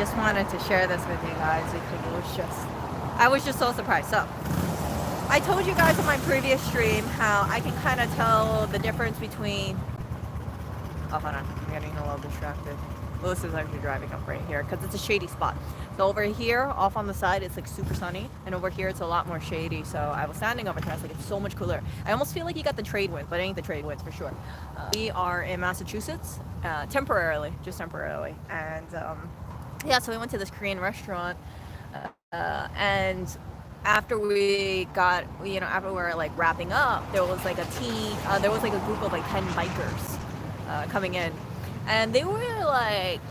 just wanted to share this with you guys because I was just so surprised. So I told you guys in my previous stream how I can kind of tell the difference between, oh, hold on, I'm getting a little distracted. Lewis is actually driving up right here because it's a shady spot. So over here, off on the side, it's like super sunny, and over here it's a lot more shady. So I was standing over here, I was like, it's so much cooler. I almost feel like you got the trade wind, but it ain't the trade winds for sure. We are in Massachusetts, temporarily, just temporarily, and yeah. So we went to this Korean restaurant, and after we got, after we were like wrapping up, there was like a group of like 10 bikers coming in, and they were like,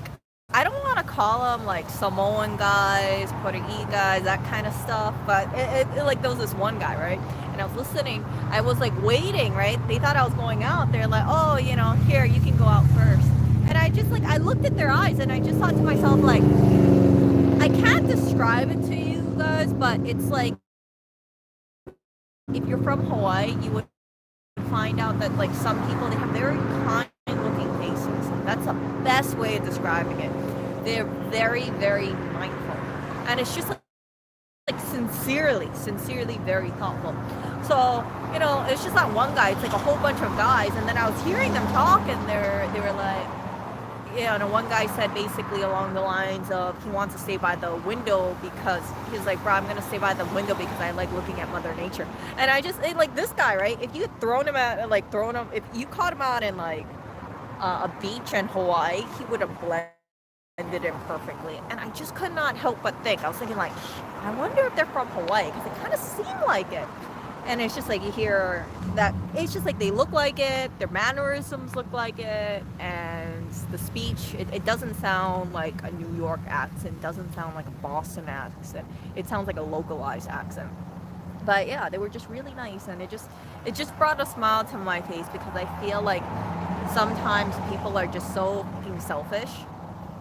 I don't want to call them like Samoan guys, Portuguese guys, that kind of stuff, but it like there was this one guy, right? And I was listening, I was like waiting, right? They thought I was going out. They're like, oh, here, you can go out first. And I just like, I looked at their eyes and I just thought to myself, like, I can't describe it to you guys, but it's like, if you're from Hawaii, you would find out that like some people, they have very kind looking faces. That's the best way of describing it. They're very, very mindful, and it's just like sincerely very thoughtful. So it's just not one guy, it's like a whole bunch of guys. And then I was hearing them talk, and they were like, one guy said basically along the lines of he wants to stay by the window because he's like, bro, I'm gonna stay by the window because I like looking at Mother Nature. And I just like this guy, right? If you had if you caught him out in like a beach in Hawaii, he would have blended in perfectly. And I just could not help but think, I was thinking like, I wonder if they're from Hawaii, because it kind of seemed like it. And it's just like you hear that, it's just like they look like it, their mannerisms look like it, and the speech, it doesn't sound like a New York accent, it doesn't sound like a Boston accent, it sounds like a localized accent. But yeah, they were just really nice, and it just brought a smile to my face, because I feel like sometimes people are just so fucking selfish,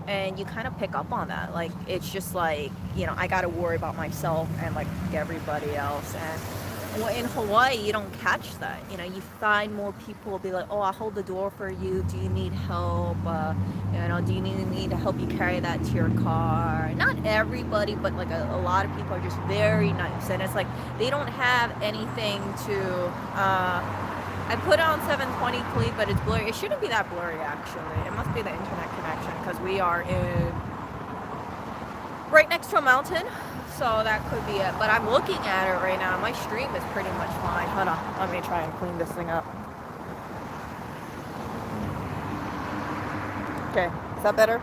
and you kind of pick up on that. Like, it's just like, I gotta worry about myself and like everybody else. And in Hawaii, you don't catch that. You find more people will be like, oh, I'll hold the door for you. Do you need help? Do you need me to help you carry that to your car? Not everybody, but like a lot of people are just very nice. And it's like, they don't have anything to, I put on 720p, but it's blurry. It shouldn't be that blurry, actually. It must be the internet connection, because we are right next to a mountain. So that could be it. But I'm looking at it right now. My stream is pretty much fine. Hold on. Let me try and clean this thing up. Okay. Is that better?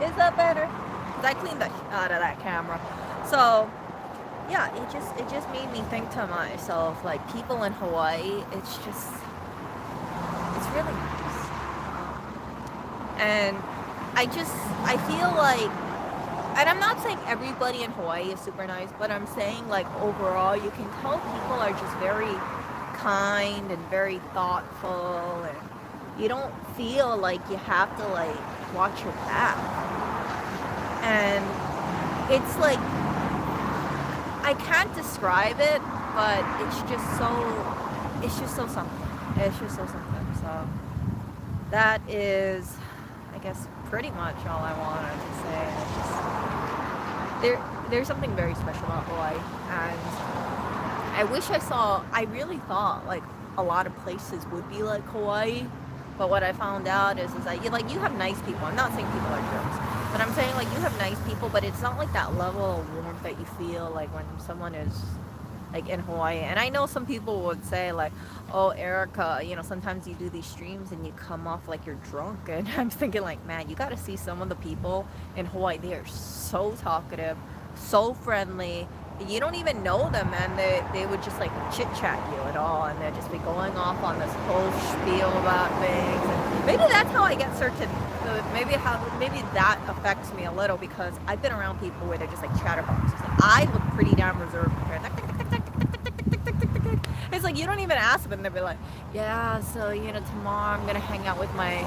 Is that better? Because I cleaned the out of that camera. So, yeah, it just made me think to myself, like, people in Hawaii, it's really nice. And I feel like, and I'm not saying everybody in Hawaii is super nice, but I'm saying like overall, you can tell people are just very kind and very thoughtful, and you don't feel like you have to like watch your back. And it's like, I can't describe it, but it's just so something. It's just so something. So that is, I guess, pretty much all I wanted to say. There's something very special about Hawaii, and I really thought like a lot of places would be like Hawaii, but what I found out is that you have nice people. I'm not saying people are jerks, but I'm saying like you have nice people, but it's not like that level of warmth that you feel like when someone is like in Hawaii. And I know some people would say like, oh, Erica, sometimes you do these streams and you come off like you're drunk. And I'm thinking like, man, you got to see some of the people in Hawaii. They are so talkative, so friendly. You don't even know them, and they would just like chit chat you at all, and they'd just be going off on this whole spiel about things. And maybe that's how I get certain. Maybe that affects me a little, because I've been around people where they're just like chatterboxes. Like, I look pretty damn reserved compared. It's like you don't even ask them, and they'll be like, yeah, so tomorrow I'm gonna hang out with my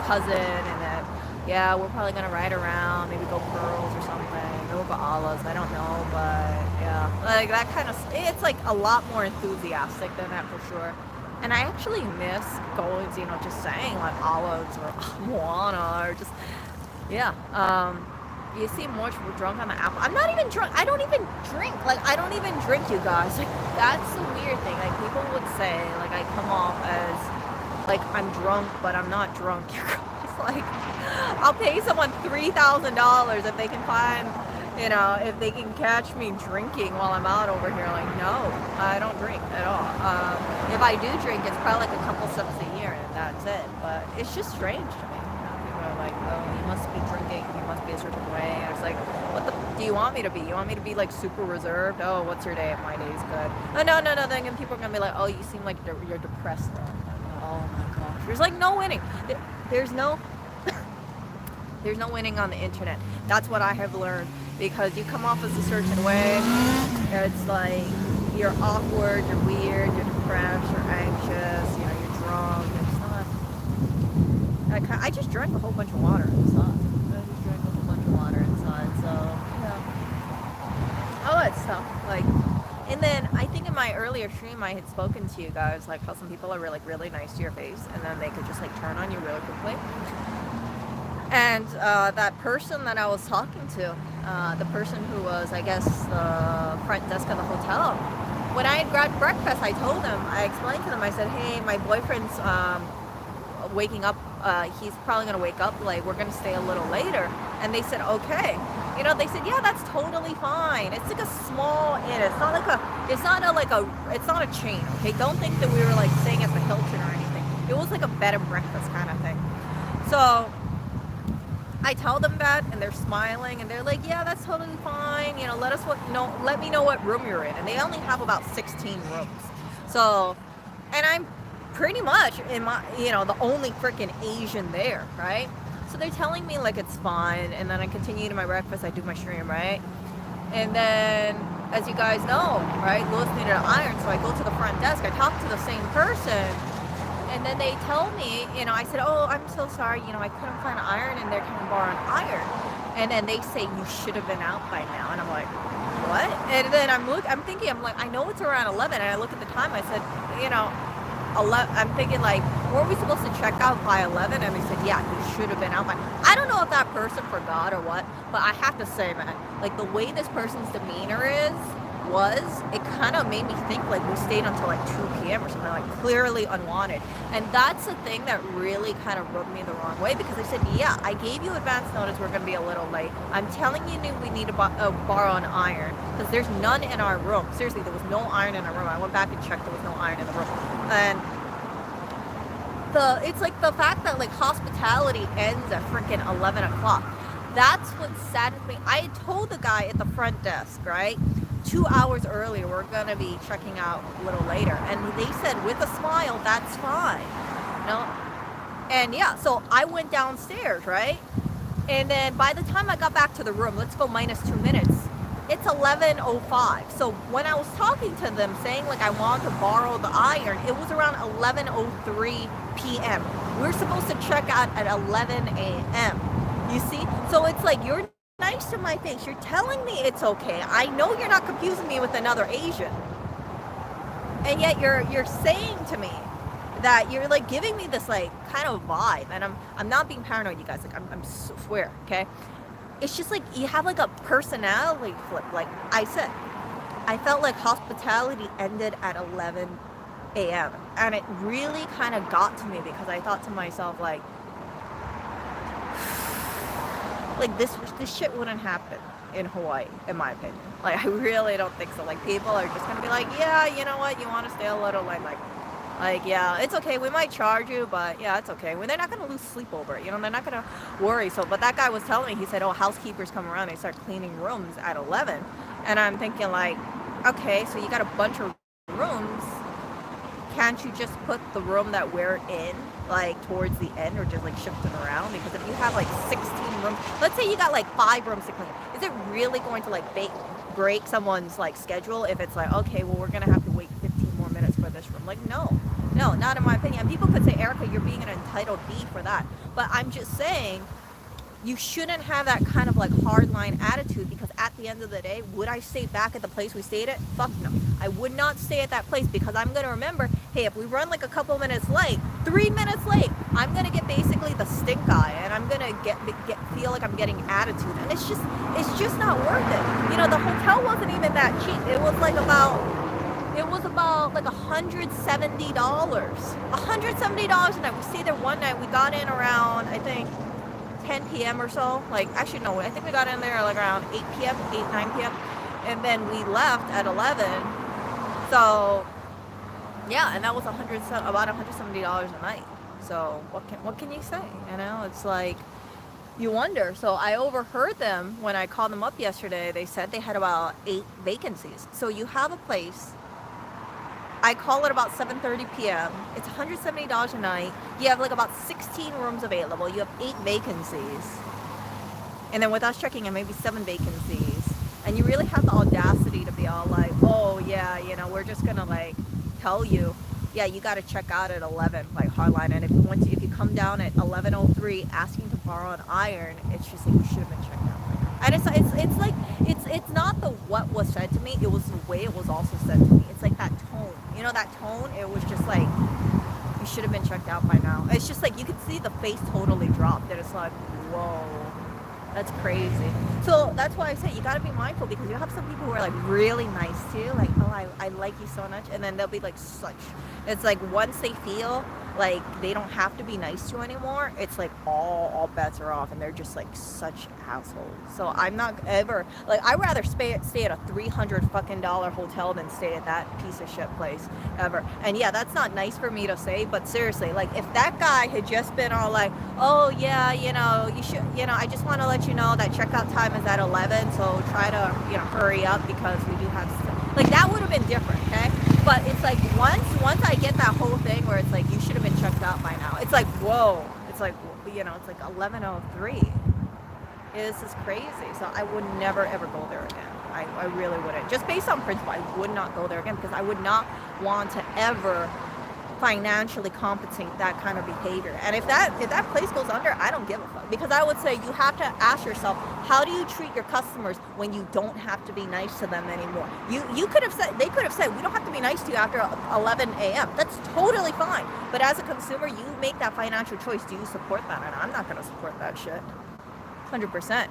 cousin, and then yeah, we're probably gonna ride around, maybe go Pearls or something, maybe we'll go Olives, I don't know, but yeah, like that kind of, it's like a lot more enthusiastic than that for sure. And I actually miss going, just saying like Olives or Moana, or just, yeah. You seem more drunk on the app. I'm not even drunk. I don't even drink. Like, I don't even drink, you guys. Like, that's the weird thing. Like, people would say, like, I come off as, like, I'm drunk, but I'm not drunk, you guys. Like, I'll pay someone $3,000 if they can find, you know, if they can catch me drinking while I'm out over here. Like, no, I don't drink at all. If I do drink, it's probably like a couple sips a year, and that's it. But it's just strange to me. Like, oh, you must be drinking, you must be a certain way. And it's like, what the do you want me to be? You want me to be like super reserved? Oh, what's your day? My day's good. Oh, no. Then people are gonna be like, oh, you seem like you're depressed now. Oh my gosh. There's like no winning. There's no there's no winning on the internet. That's what I have learned, because you come off as a certain way. It's like you're awkward, you're weird, you're depressed, you're anxious, you know, you're drunk. It's not. I just drank a whole bunch of water inside. So, yeah. All that stuff. Like, and then I think in my earlier stream I had spoken to you guys, like how some people are really, really nice to your face, and then they could just like turn on you really quickly. And that person that I was talking to, the person who was, I guess, the front desk of the hotel, when I had grabbed breakfast, I explained to them, I said, hey, my boyfriend's waking up, he's probably gonna wake up late, we're gonna stay a little later. And they said, okay. You know, they said, yeah, that's totally fine. It's like a small inn. It's not a chain, okay? Don't think that we were like staying at the Hilton or anything. It was like a bed and breakfast kind of thing. So I tell them that, and they're smiling, and they're like, yeah, that's totally fine. You know, let me know what room you're in. And they only have about 16 rooms. So, and I'm pretty much in my, you know, the only freaking Asian there, right? So they're telling me like it's fine, and then I continue to my breakfast, I do my stream, right? And then, as you guys know, right, Louis needed an iron, so I go to the front desk, I talk to the same person, and then they tell me, you know, I said, oh, I'm so sorry, you know, I couldn't find an iron, and they're coming to borrow an iron. And then they say, you should have been out by now. And I'm like, what? And then I'm thinking, I know it's around 11, and I look at the time, I said, you know, 11, I'm thinking like, were we supposed to check out by 11? And they said, yeah, you should have been out by. I don't know if that person forgot or what, but I have to say, man, like the way this person's demeanor it kind of made me think like we stayed until like 2 p.m. or something, like clearly unwanted. And that's the thing that really kind of rubbed me the wrong way, because I said, yeah, I gave you advance notice, we're going to be a little late. I'm telling you we need to borrow an iron, because there's none in our room. Seriously, there was no iron in our room. I went back and checked, there was no iron in the room. And it's like the fact that like hospitality ends at freaking 11 o'clock. That's what saddens me. I had told the guy at the front desk, right, 2 hours earlier, we're going to be checking out a little later. And they said, with a smile, that's fine. You know? And yeah, so I went downstairs, right? And then by the time I got back to the room, let's go minus 2 minutes, it's 11:05. So when I was talking to them saying like I wanted to borrow the iron, it was around 11:03 p.m. We're supposed to check out at 11 a.m. You see? So it's like, you're nice to my face. You're telling me it's okay. I know you're not confusing me with another Asian. And yet you're saying to me that you're like giving me this like kind of vibe, and I'm not being paranoid, you guys. Like I'm swear, okay? It's just like you have like a personality flip. Like I said, I felt like hospitality ended at 11 a.m. and it really kind of got to me, because I thought to myself like this shit wouldn't happen in Hawaii, in my opinion. Like I really don't think so. Like people are just gonna be like, yeah, you know what, you want to stay a little late, like yeah, it's okay, we might charge you, but yeah, it's okay. Well, they're not gonna lose sleep over it, you know, they're not gonna worry. So, but that guy was telling me, he said, oh, housekeepers come around, they start cleaning rooms at 11. And I'm thinking like, okay, so you got a bunch of rooms, can't you just put the room that we're in like towards the end, or just like shift it around? Because if you have like 16 rooms, let's say you got like 5 rooms to clean, is it really going to like break someone's like schedule if it's like, okay, well, we're gonna have to wait 15 more minutes for this room? Like no, not in my opinion. And people could say, Erica, you're being an entitled bee for that, but I'm just saying, you shouldn't have that kind of like hardline attitude, because at the end of the day, would I stay back at the place we stayed at? Fuck no. I would not stay at that place, because I'm gonna remember, hey, if we run like a couple minutes late, 3 minutes late, I'm gonna get basically the stink eye, and I'm gonna feel like I'm getting attitude, and it's just not worth it. You know, the hotel wasn't even that cheap. It was about like $170. $170 a night. We stayed there one night. We got in around, I think, 10 p.m. or so. Like, actually, no, I think we got in there like around 8 p.m., 9 p.m. And then we left at 11. So, yeah, and that was about $170 a night. So, what can you say? You know, it's like, you wonder. So I overheard them when I called them up yesterday. They said they had about 8 vacancies. So you have a place. I call it about 7:30 p.m. It's $170 a night. You have like about 16 rooms available. You have 8 vacancies. And then with us checking in, maybe 7 vacancies. And you really have the audacity to be all like, oh yeah, you know, we're just gonna like tell you, yeah, you got to check out at 11, like hardline. And if you come down at 11:03 asking to borrow an iron, it's just like you should have been checked out. And it's like it's not the what was said to me, it was the way it was also said to me. It's like that tone, you know, that tone. It was just like, you should have been checked out by now. It's just like you could see the face totally drop. That it's like, whoa, that's crazy. So that's why I say you got to be mindful, because you have some people who are like really nice to you, like, oh, I like you so much, and then they'll be like such. It's like once they feel like they don't have to be nice to you anymore, it's like all bets are off, and they're just like such assholes. So I'm not ever like, I'd rather stay at a $300 fucking hotel than stay at that piece of shit place ever. And yeah, that's not nice for me to say, but seriously, like if that guy had just been all like, oh yeah, you know, you should, you know, I just want to let you know that checkout time is at 11, so try to, you know, hurry up because we do have stuff. Like that would have been different, okay? But it's like once I get that whole thing where it's like you should have been checked out by now, it's like, whoa, it's like, you know, it's like 11:03. This is crazy. So I would never ever go there again. I really wouldn't. Just based on principle, I would not go there again, because I would not want to ever financially compensate that kind of behavior. And if that place goes under, I don't give a fuck, because I would say you have to ask yourself, how do you treat your customers when you don't have to be nice to them anymore? They could have said we don't have to be nice to you after 11 a.m. That's totally fine. But as a consumer, you make that financial choice. Do you support that? And I'm not going to support that shit. 100%.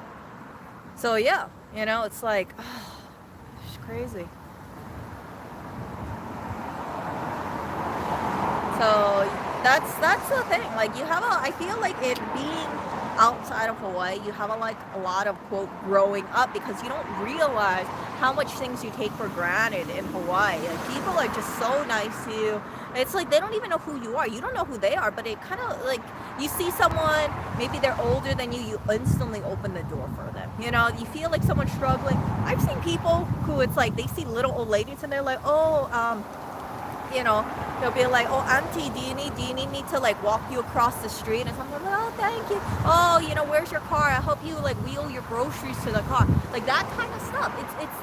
So yeah, you know, it's like, oh, it's crazy. So that's the thing. Like I feel like it being outside of Hawaii, you have a lot of quote growing up, because you don't realize how much things you take for granted in Hawaii. Like people are just so nice to you. It's like they don't even know who you are. You don't know who they are, but it kind of like, you see someone, maybe they're older than you instantly open the door for them. You know, you feel like someone's struggling. I've seen people who it's like they see little old ladies and they're like, oh, you know, they'll be like, oh, auntie, do you need me to like walk you across the street? And I'm like, oh, thank you. Oh, you know, where's your car? I hope you like wheel your groceries to the car. Like that kind of stuff. It's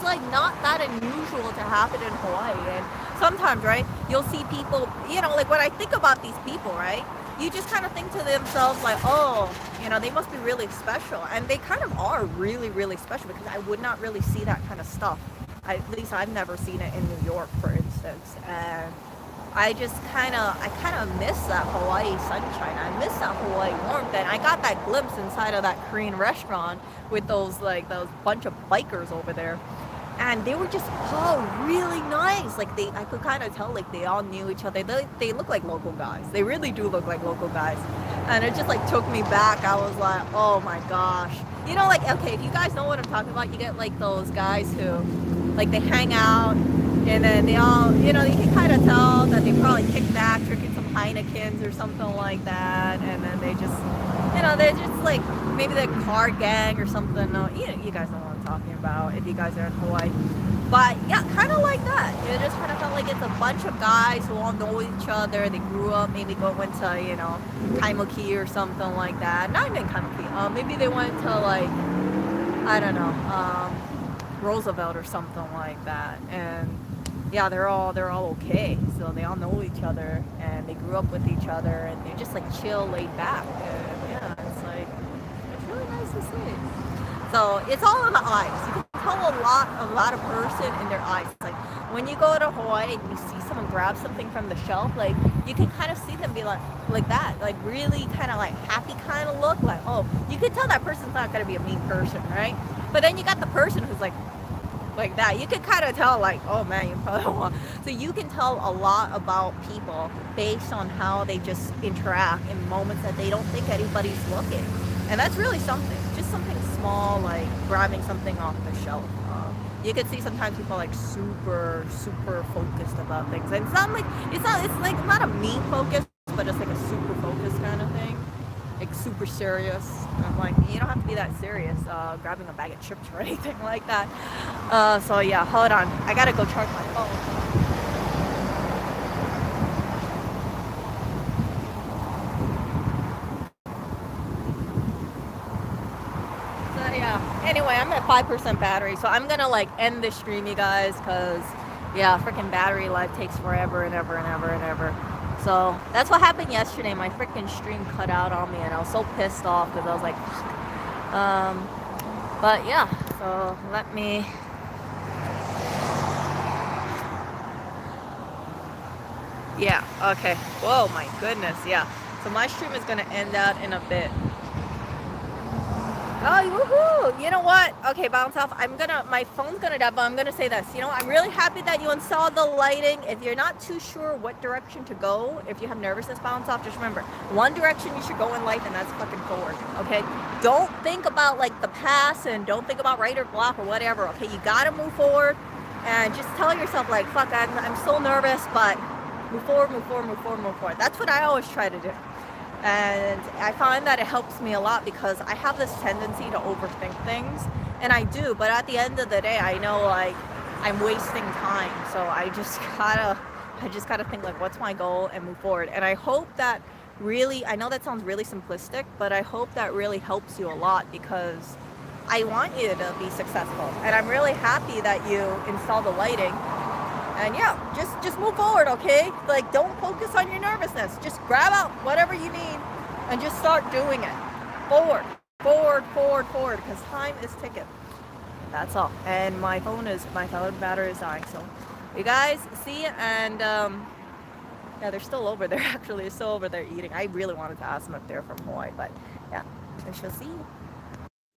like not that unusual to happen in Hawaii. And sometimes, right, you'll see people, you know, like when I think about these people, right, you just kind of think to themselves like, oh, you know, they must be really special. And they kind of are really, really special, because I would not really see that kind of stuff. At least I've never seen it in New York, for instance. And I kind of miss that Hawaii sunshine. I miss that Hawaii warmth. And I got that glimpse inside of that Korean restaurant with those bunch of bikers over there. And they were just all really nice. Like I could kind of tell like they all knew each other. They look like local guys. They really do look like local guys. And it just like took me back. I was like, oh my gosh. You know, like, okay, if you guys know what I'm talking about, you get like those guys who like they hang out and then they all, you know, you can kind of tell that they probably kick back drinking some Heinekens or something like that. And then they just, you know, they're just like maybe they're car gang or something. No, you guys know what I'm talking about if you guys are in Hawaii. But yeah, kind of like that. It just kind of felt like it's a bunch of guys who all know each other. They grew up, maybe went to, you know, Kaimoki or something like that. Not even Kaimoki. Maybe they went to like, I don't know, Roosevelt or something like that. And yeah, they're all okay. So they all know each other and they grew up with each other and they're just like chill, laid back. And yeah, it's like, so sweet. So it's all in the eyes. You can tell a lot about a person in their eyes. Like when you go to Hawaii and you see someone grab something from the shelf, like you can kind of see them be like that, like really kind of like happy kind of look. Like, oh, you can tell that person's not gonna be a mean person, right? But then you got the person who's like that. You can kind of tell like, oh man, you probably don't want. So you can tell a lot about people based on how they just interact in moments that they don't think anybody's looking. And that's really something. Just something small, like grabbing something off the shelf. You can see sometimes people like super focused about things. And it's not like it's like not a mean focus, but it's like a super focused kind of thing. Like super serious. And I'm like, you don't have to be that serious grabbing a bag of chips or anything like that. So yeah, hold on. I gotta go charge my phone. Anyway, I'm at 5% battery, so I'm gonna like end this stream, you guys, because yeah, freaking battery life takes forever and ever and ever and ever. So that's what happened yesterday. My freaking stream cut out on me, and I was so pissed off because I was like, but yeah. So let me. Yeah. Okay. Whoa, my goodness. Yeah. So my stream is gonna end out in a bit. Oh, woohoo! You know what? Okay, bounce off. My phone's gonna die, but I'm gonna say this. You know, I'm really happy that you installed the lighting. If you're not too sure what direction to go, if you have nervousness, bounce off, just remember, one direction you should go in life, and that's fucking forward, okay? Don't think about, like, the past, and don't think about right or block or whatever, okay? You gotta move forward, and just tell yourself, like, fuck, I'm so nervous, but move forward, move forward, move forward, move forward. That's what I always try to do. And I find that it helps me a lot because I have this tendency to overthink things, and I do, but at the end of the day, I know like I'm wasting time. So I just gotta think like, what's my goal, and move forward. And I hope that really, I know that sounds really simplistic, but I hope that really helps you a lot because I want you to be successful. And I'm really happy that you installed the lighting. And yeah, just move forward, okay? Like, don't focus on your nervousness. Just grab out whatever you need and just start doing it. Forward, forward, forward, forward, because time is ticking. That's all. And my phone battery is dying. So you guys see, and yeah, they're still over there. Actually, they're still over there eating. I really wanted to ask them if they're from Hawaii, but yeah, I shall see you.